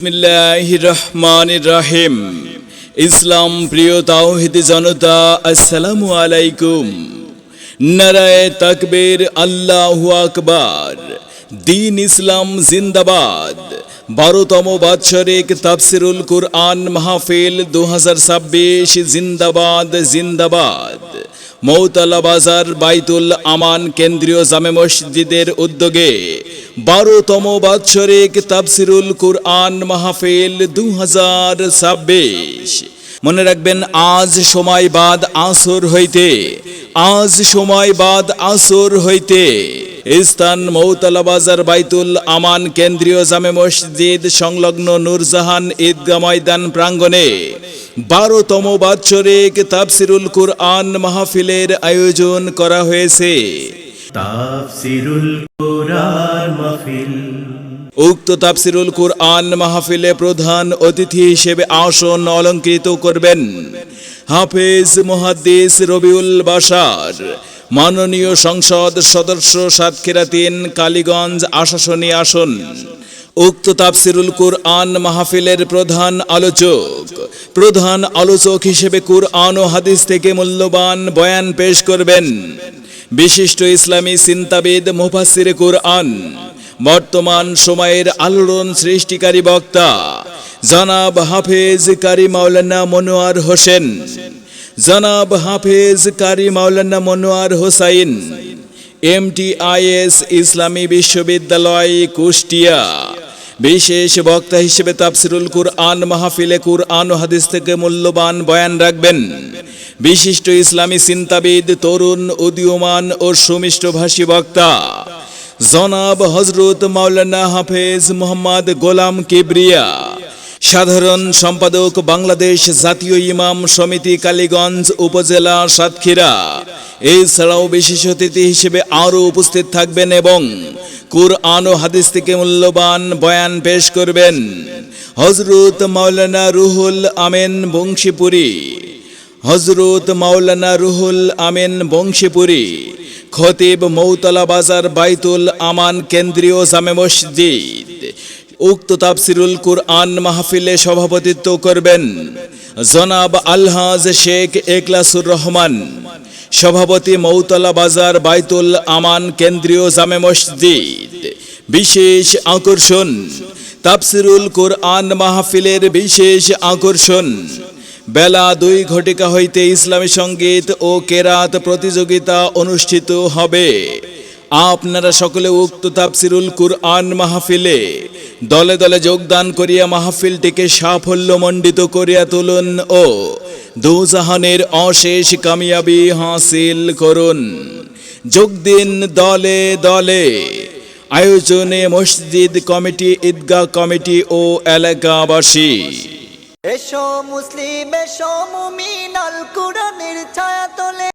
বিসমিল্লাহির রহমানির রহিম। ইসলাম প্রিয় তাওহীদি জনতা, আসসালামু আলাইকুম। নারায়ে তাকবীর, আল্লাহু আকবার। দ্বীন ইসলাম জিন্দাবাদ। 12তম বাৎসরিক তাফসিরুল কুরআন মাহফিল 2026 জিন্দাবাদ জিন্দাবাদ। মৌতলা বাজার বাইতুল আমান কেন্দ্রীয় জামে মসজিদের উদ্যোগে 12তম বাৎসরিক তাফসিরুল কুরআন মাহফিল 2026। মনে রাখবেন, আজ সময় বাদ আসর হইতে স্থান মৌতলা বাজার বাইতুল আমান কেন্দ্রীয় জামে মসজিদ সংলগ্ন নূরজাহান ঈদগাহ ময়দান প্রাঙ্গণে 12তম বাৎসরিক তাফসিরুল কুরআন মাহফিলের আয়োজন করা হয়েছে। তাফসিরুল কুরআন মাহফিল। উক্ত তাফসিরুল কুরআন মাহফিলে প্রধান অতিথি হিসেবে আসন অলংকৃত করবেন হাফেজ মুহাদ্দিস রবিউল বাশার, মাননীয় সংসদ সদস্য, সাতক্ষীরা 3 কালীগঞ্জ আশাসনী আসন। উক্ত তাফসিরুল কুরআন মাহফিলের প্রধান আলোচক হিসেবে কুরআন ও হাদিস থেকে মূল্যবান বয়ান পেশ করবেন বিশিষ্ট ইসলামী চিন্তাবিদ, মুফাসসিরে কুরআন, বর্তমান সময়ের আলোড়ন সৃষ্টিকারী বক্তা জনাব হাফেজ কারি মাওলানা মনোয়ার হোসাইন, MTIS ইসলামী বিশ্ববিদ্যালয়, কুষ্টিয়া। বিশেষ বক্তা হিসেবে তাফসিরুল কুরআন মাহফিলে কুরআন ও হাদিস থেকে মূল্যবান বয়ান রাখবেন বিশিষ্ট ইসলামী চিন্তাবিদ, তরুণ, উদীয়মান ও সুমিষ্টভাষী বক্তা জনাব হযরত মাওলানা হাফেজ মোহাম্মদ গোলাম কিবরিয়া, সাধারণ সম্পাদক, বাংলাদেশ জাতীয় ইমাম সমিতি, কালীগঞ্জ উপজেলা, সাতক্ষীরা। এছাড়াও বিশেষ অতিথি হিসেবে আরও উপস্থিত থাকবেন এবং কুরআন ও হাদিস থেকে মূল্যবান বয়ান পেশ করবেন হযরত মাওলানা রুহুল আমিন বংশীপুরী, খতিব, মৌতলা বাজার বাইতুল আমান কেন্দ্রীয় জামে মসজিদ। উক্ত তাফসিরুল কুরআন মাহফিলে সভাপতিত্ব করবেন জনাব আলহাজ শেখ এখলাসুর রহমান, সভাপতি, মৌতলা বাজার বাইতুল আমান কেন্দ্রীয় জামে মসজিদ। বিশেষ আকর্ষণ, তাফসিরুল কুরআন মাহফিলের বিশেষ আকর্ষণ, বেলা 2 ঘটিকা হইতে ইসলামী সঙ্গীত ও কেরাত প্রতিযোগিতা অনুষ্ঠিত হবে। আপনারা সকলে উক্ত তাফসিরুল কুরআন মাহফিলে দলে দলে যোগদান করিয়া মাহফিলটিকে সাফল্যমণ্ডিত করিয়া তুলুন ও দুজাহানের অশেষ কামিয়াবি হাসিল করুন। যোগ দিন দলে দলে। আয়োজনে মসজিদ কমিটি, ঈদগাহ কমিটি ও এলাকাবাসী। এসো মুসলিম, এসো মুমিন, আল কুরআনের ছায়া তলে